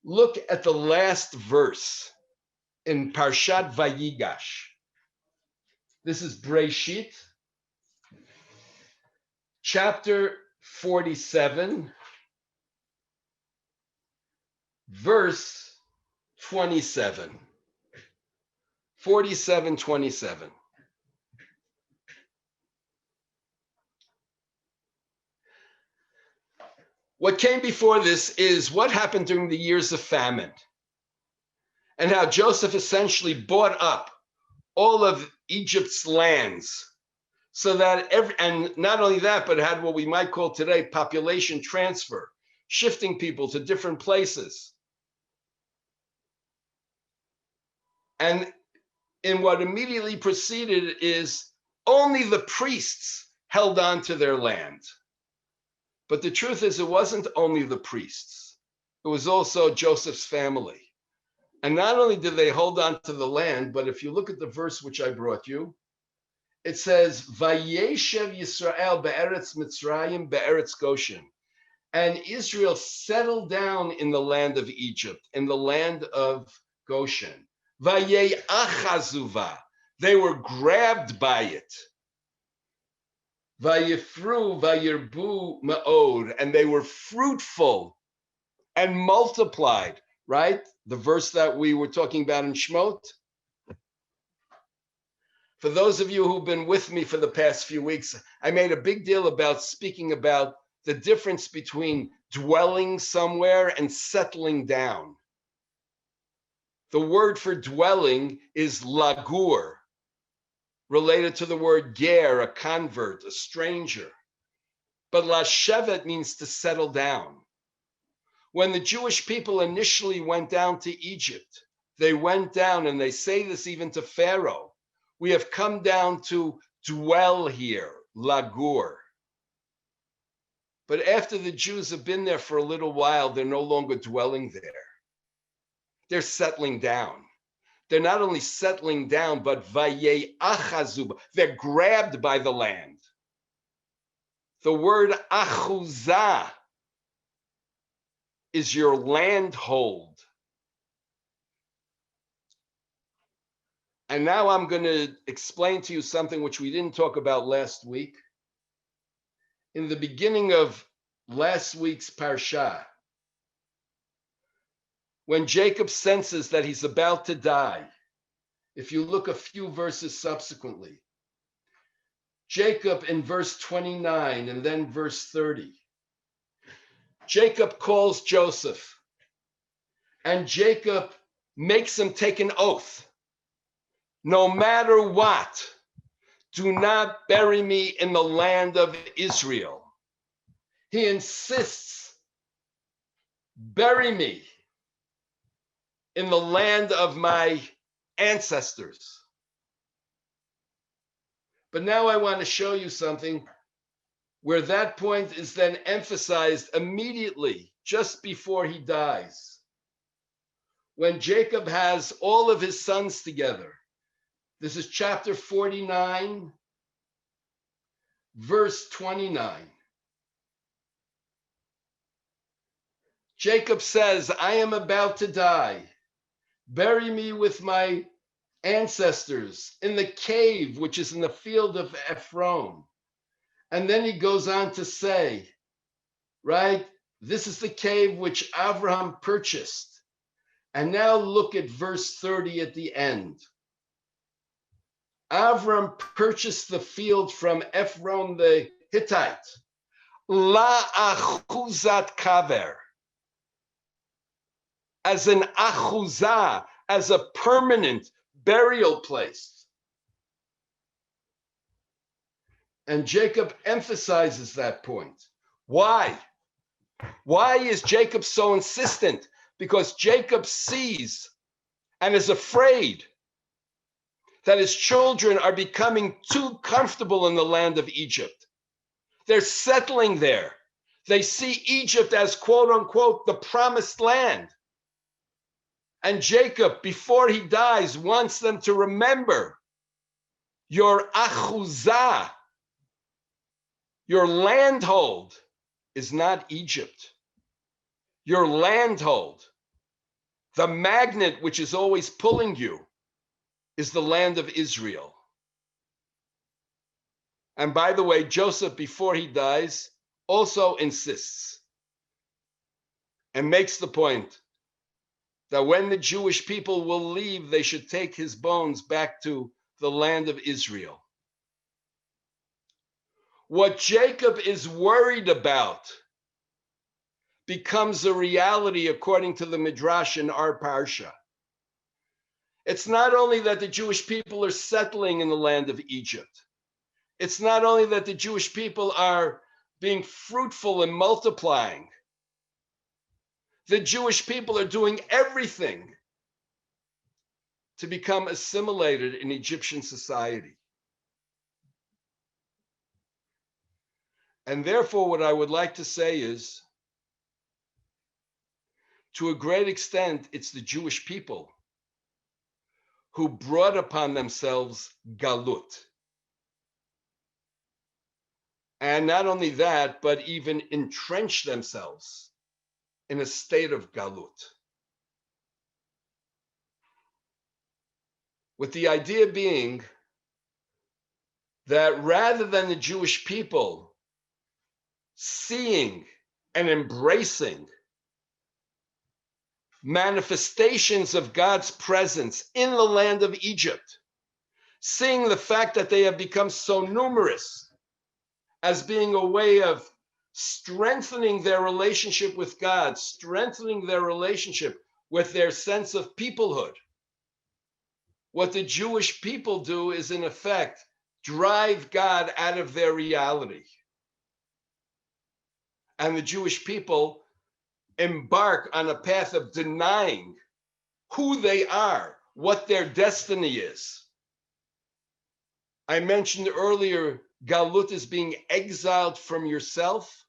Look at the last verse in Parashat Vayigash. This is Breshit, chapter 47, verse 27. 47:27. What came before this is what happened during the years of famine and how Joseph essentially bought up all of Egypt's lands so that and not only that, but had what we might call today population transfer, shifting people to different places. And in what immediately preceded is only the priests held on to their land. But the truth is, it wasn't only the priests. It was also Joseph's family. And not only did they hold on to the land, but if you look at the verse which I brought you, it says, Vayeshev Yisrael be'eretz Mitzrayim be'eretz Goshen. And Israel settled down in the land of Egypt, in the land of Goshen. Vayeachazuva. They were grabbed by it. Vayifru vayirbu ma'od, and they were fruitful and multiplied, right? The verse that we were talking about in Shmot. For those of you who've been with me for the past few weeks, I made a big deal about speaking about the difference between dwelling somewhere and settling down. The word for dwelling is lagur, related to the word ger, a convert, a stranger. But lashevet means to settle down. When the Jewish people initially went down to Egypt, they went down, and they say this even to Pharaoh, we have come down to dwell here, lagur. But after the Jews have been there for a little while, they're no longer dwelling there. They're settling down. They're not only settling down, but vayei achazub, they're grabbed by the land. The word achuzah is your landhold. And now I'm going to explain to you something which we didn't talk about last week. In the beginning of last week's Parashat, when Jacob senses that he's about to die, if you look a few verses subsequently, Jacob in verse 29 and then verse 30, Jacob calls Joseph, and Jacob makes him take an oath. No matter what, do not bury me in the land of Israel. He insists, bury me in the land of my ancestors. But now I want to show you something where that point is then emphasized immediately, just before he dies. When Jacob has all of his sons together. This is chapter 49, verse 29. Jacob says, I am about to die. Bury me with my ancestors in the cave, which is in the field of Ephron. And then he goes on to say, right, this is the cave which Abraham purchased. And now look at verse 30 at the end. Avram purchased the field from Ephron the Hittite, la achuzat kaver, as an achuzah, as a permanent burial place. And Jacob emphasizes that point. Why? Why is Jacob so insistent? Because Jacob sees and is afraid that his children are becoming too comfortable in the land of Egypt. They're settling there. They see Egypt as, quote unquote, the promised land. And Jacob, before he dies, wants them to remember your achuzah, your landhold is not Egypt. Your landhold, the magnet which is always pulling you, is the land of Israel. And by the way, Joseph, before he dies, also insists and makes the point that when the Jewish people will leave, they should take his bones back to the land of Israel. What Jacob is worried about becomes a reality according to the Midrash in our Parsha. It's not only that the Jewish people are settling in the land of Egypt. It's not only that the Jewish people are being fruitful and multiplying. The Jewish people are doing everything to become assimilated in Egyptian society. And therefore, what I would like to say is, to a great extent, it's the Jewish people who brought upon themselves galut. And not only that, but even entrenched themselves in a state of galut. With the idea being that rather than the Jewish people seeing and embracing manifestations of God's presence in the land of Egypt, seeing the fact that they have become so numerous as being a way of strengthening their relationship with God, strengthening their relationship with their sense of peoplehood. What the Jewish people do is, in effect, drive God out of their reality. And the Jewish people embark on a path of denying who they are, what their destiny is. I mentioned earlier, Galut is being exiled from yourself.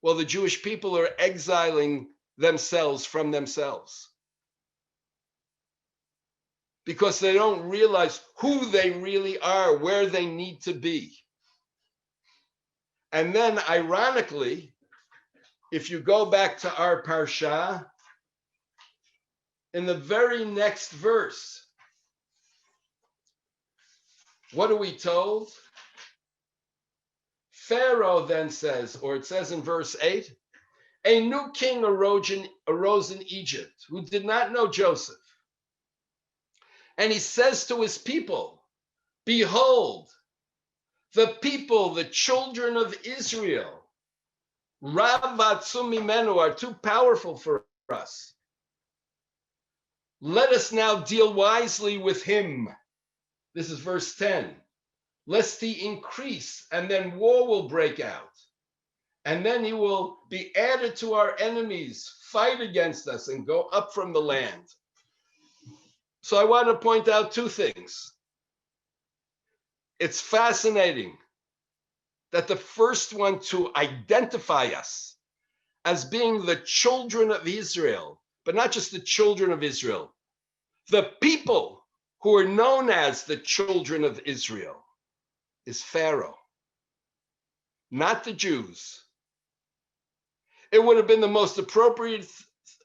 Well, the Jewish people are exiling themselves from themselves because they don't realize who they really are, where they need to be. And then, ironically, if you go back to our Parsha, in the very next verse, what are we told? Pharaoh then says, or it says in verse 8, a new king arose in Egypt who did not know Joseph. And he says to his people, behold, the people, the children of Israel, Rav v'atzum mimenu, are too powerful for us. Let us now deal wisely with him. This is verse 10. Lest he increase, and then war will break out. And then he will be added to our enemies, fight against us, and go up from the land. So I want to point out two things. It's fascinating that the first one to identify us as being the children of Israel, but not just the children of Israel, the people who are known as the children of Israel, is Pharaoh, not the Jews. It would have been the most appropriate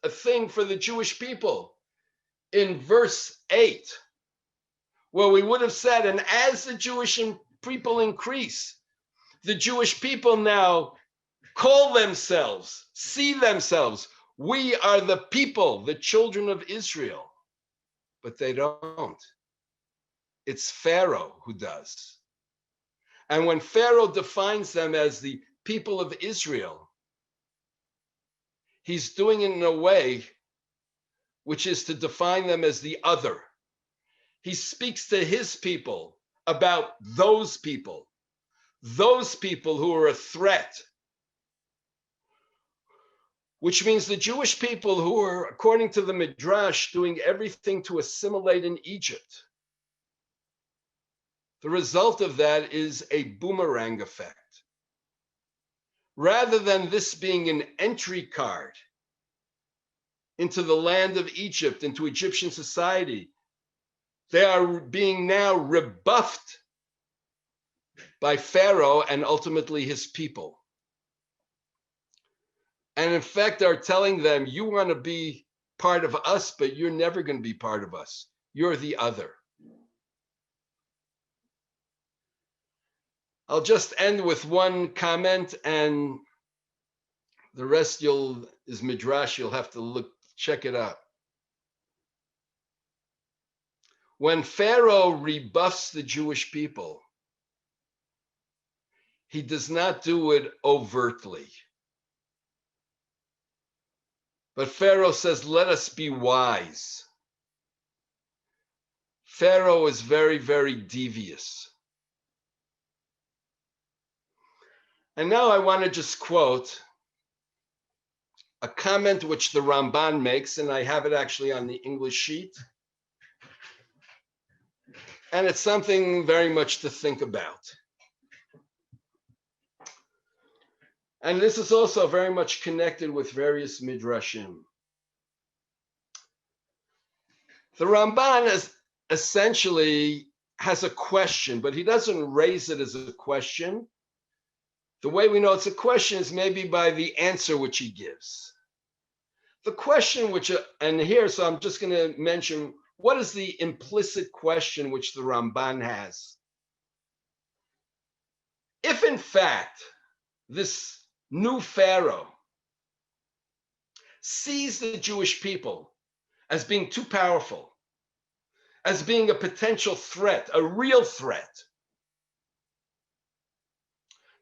thing for the Jewish people in verse 8, where we would have said, and as the Jewish people increase, the Jewish people now call themselves, see themselves, we are the people, the children of Israel. But they don't. It's Pharaoh who does. And when Pharaoh defines them as the people of Israel, he's doing it in a way which is to define them as the other. He speaks to his people about those people who are a threat, which means the Jewish people who are, according to the Midrash, doing everything to assimilate in Egypt. The result of that is a boomerang effect. Rather than this being an entry card into the land of Egypt, into Egyptian society, they are being now rebuffed by Pharaoh and ultimately his people. And in fact, are telling them, you want to be part of us, but you're never going to be part of us. You're the other. I'll just end with one comment, and the rest is Midrash. You'll have to check it out. When Pharaoh rebuffs the Jewish people, he does not do it overtly. But Pharaoh says, let us be wise. Pharaoh is very, very devious. And now I want to just quote a comment which the Ramban makes, and I have it actually on the English sheet. And it's something very much to think about. And this is also very much connected with various midrashim. The Ramban essentially has a question, but he doesn't raise it as a question. The way we know it's a question is maybe by the answer which he gives. The question and here, so I'm just going to mention, what is the implicit question which the Ramban has? If in fact, this new Pharaoh sees the Jewish people as being too powerful, as being a potential threat, a real threat.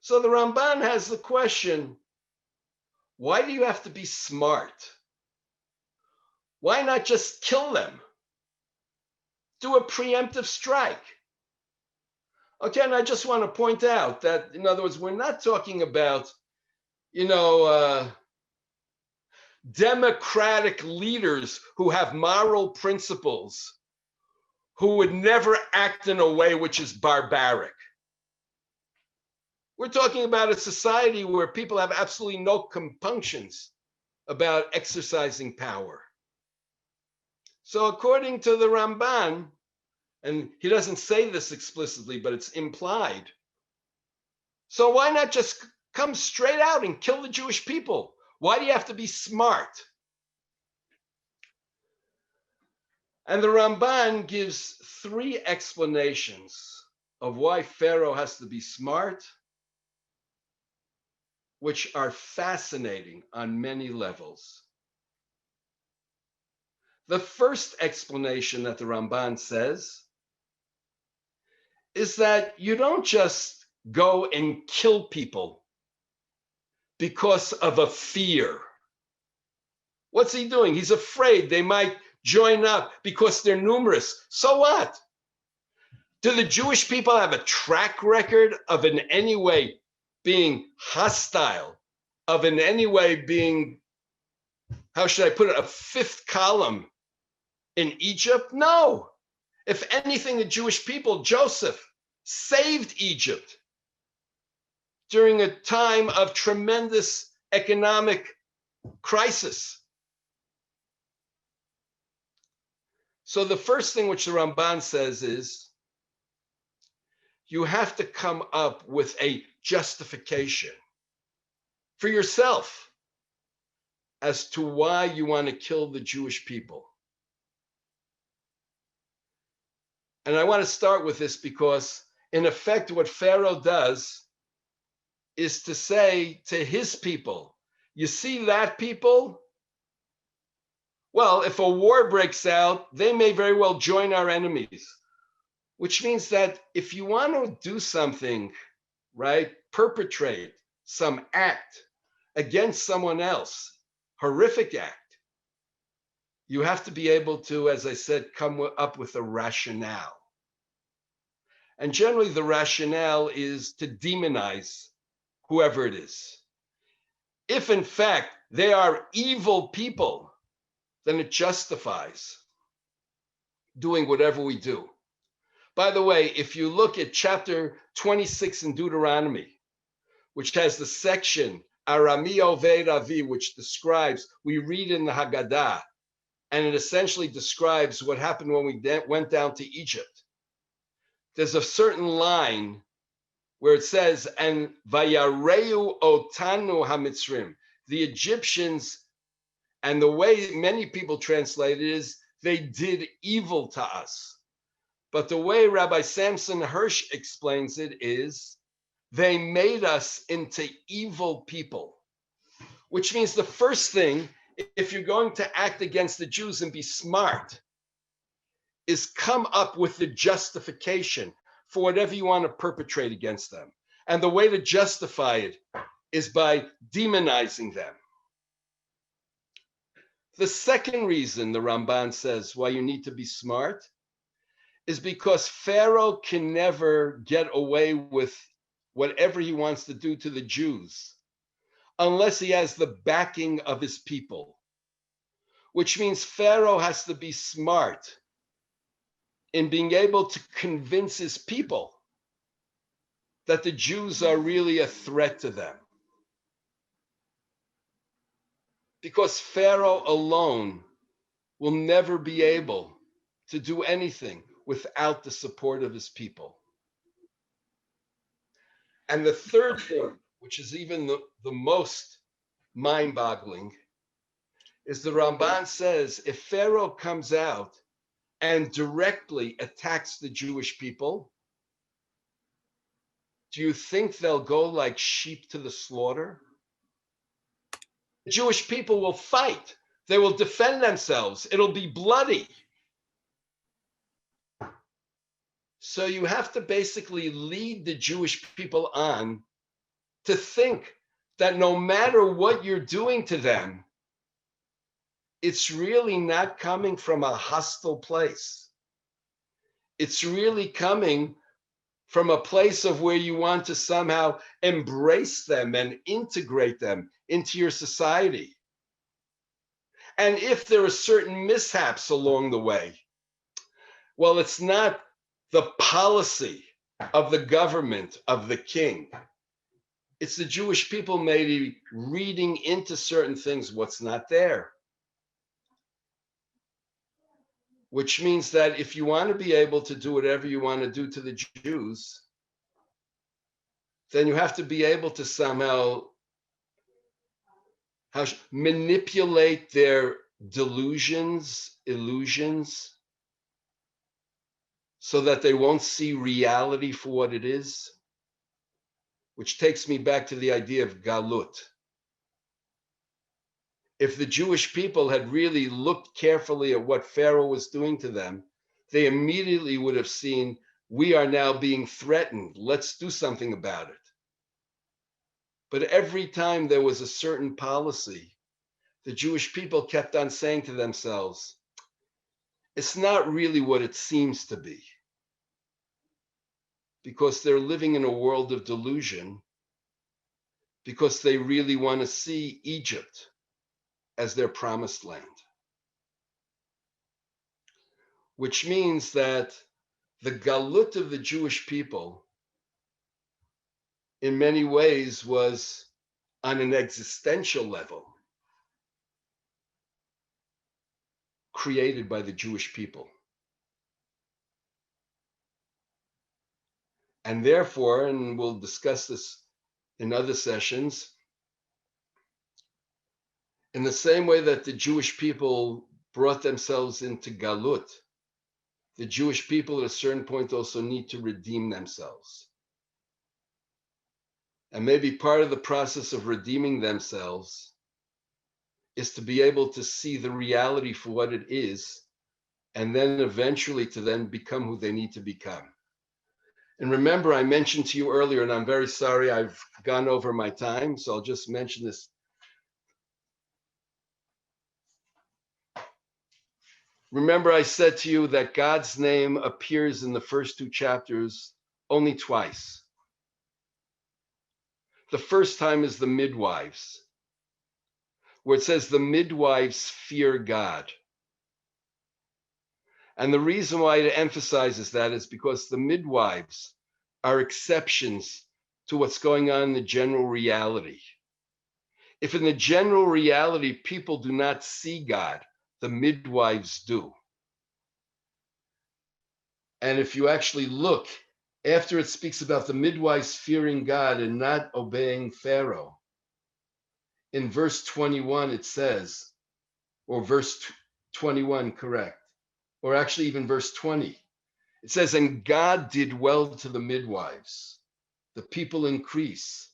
So the Ramban has the question, why do you have to be smart? Why not just kill them? Do a preemptive strike. Okay, and I just want to point out that, in other words, we're not talking about, democratic leaders who have moral principles, who would never act in a way which is barbaric. We're talking about a society where people have absolutely no compunctions about exercising power. So according to the Ramban, and he doesn't say this explicitly, but it's implied. So why not just come straight out and kill the Jewish people? Why do you have to be smart? And the Ramban gives three explanations of why Pharaoh has to be smart, which are fascinating on many levels. The first explanation that the Ramban says is that you don't just go and kill people because of a fear. What's he doing? He's afraid they might join up because they're numerous. So what? Do the Jewish people have a track record of in any way being hostile, of in any way being, how should I put it, a fifth column in Egypt? No. If anything, the Jewish people, Joseph, saved Egypt during a time of tremendous economic crisis. So the first thing which the Ramban says is, you have to come up with a justification for yourself as to why you want to kill the Jewish people. And I want to start with this because, in effect, what Pharaoh does is to say to his people, you see that people? Well, if a war breaks out, they may very well join our enemies, which means that if you want to do something, right, perpetrate some act against someone else, horrific act, you have to be able to, as I said, come up with a rationale. And generally the rationale is to demonize whoever it is. If in fact they are evil people, then it justifies doing whatever we do. By the way, if you look at chapter 26 in Deuteronomy, which has the section Arami Oved Avi, which describes, we read in the Haggadah, and it essentially describes what happened when we went down to Egypt. There's a certain line where it says, and Vayareu Otanu HaMitzrim, the Egyptians, and the way many people translate it is, they did evil to us. But the way Rabbi Samson Hirsch explains it is, they made us into evil people, which means the first thing, if you're going to act against the Jews and be smart, is come up with the justification for whatever you want to perpetrate against them. And the way to justify it is by demonizing them. The second reason the Ramban says why you need to be smart is because Pharaoh can never get away with whatever he wants to do to the Jews unless he has the backing of his people, which means Pharaoh has to be smart in being able to convince his people that the Jews are really a threat to them. Because Pharaoh alone will never be able to do anything without the support of his people. And the third thing, which is even the most mind-boggling, is the Ramban says, if Pharaoh comes out and directly attacks the Jewish people, do you think they'll go like sheep to the slaughter? The Jewish people will fight. They will defend themselves. It'll be bloody. So you have to basically lead the Jewish people on to think that no matter what you're doing to them, it's really not coming from a hostile place. It's really coming from a place of where you want to somehow embrace them and integrate them into your society. And if there are certain mishaps along the way, well, it's not the policy of the government, of the king. It's the Jewish people maybe reading into certain things what's not there. Which means that if you want to be able to do whatever you want to do to the Jews, then you have to be able to somehow manipulate their delusions, illusions, so that they won't see reality for what it is, which takes me back to the idea of galut. If the Jewish people had really looked carefully at what Pharaoh was doing to them, they immediately would have seen, we are now being threatened. Let's do something about it. But every time there was a certain policy, the Jewish people kept on saying to themselves, it's not really what it seems to be. Because they're living in a world of delusion, because they really want to see Egypt as their promised land. Which means that the galut of the Jewish people, in many ways, was on an existential level created by the Jewish people. And therefore, and we'll discuss this in other sessions, in the same way that the Jewish people brought themselves into galut, the Jewish people at a certain point also need to redeem themselves. And maybe part of the process of redeeming themselves is to be able to see the reality for what it is, and then eventually to then become who they need to become. And remember, I mentioned to you earlier, and I'm very sorry I've gone over my time, so I'll just mention this. Remember, I said to you that God's name appears in the first two chapters only twice. The first time is the midwives, where it says the midwives fear God. And the reason why it emphasizes that is because the midwives are exceptions to what's going on in the general reality. If in the general reality people do not see God, the midwives do. And if you actually look, after it speaks about the midwives fearing God and not obeying Pharaoh, in verse 21 it says, or verse 21, correct, or actually even verse 20, it says, and God did well to the midwives. The people increase.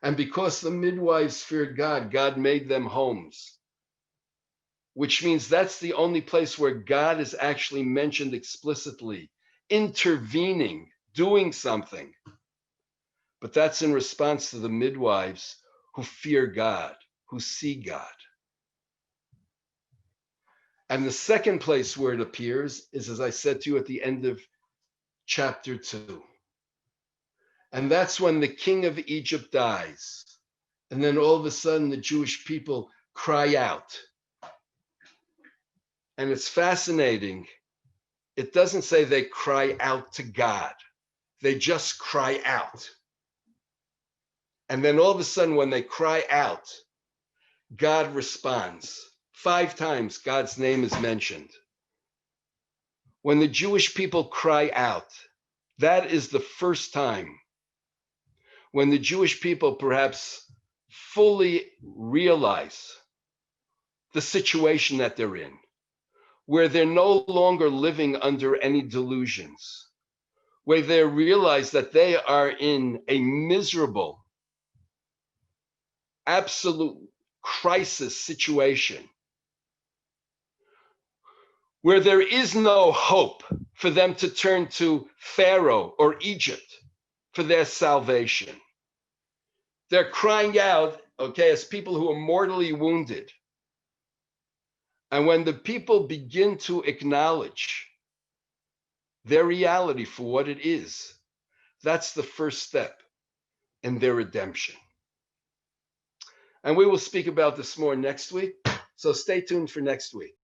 And because the midwives feared God, God made them homes. Which means that's the only place where God is actually mentioned explicitly, intervening, doing something. But that's in response to the midwives who fear God, who see God. And the second place where it appears is, as I said to you, at the end of chapter 2. And that's when the king of Egypt dies. And then all of a sudden the Jewish people cry out. And it's fascinating. It doesn't say they cry out to God. They just cry out. And then all of a sudden when they cry out, God responds. 5 times God's name is mentioned. When the Jewish people cry out, that is the first time when the Jewish people perhaps fully realize the situation that they're in, where they're no longer living under any delusions, where they realize that they are in a miserable, absolute crisis situation, where there is no hope for them to turn to Pharaoh or Egypt for their salvation. They're crying out, okay, as people who are mortally wounded. And when the people begin to acknowledge their reality for what it is, that's the first step in their redemption. And we will speak about this more next week. So stay tuned for next week.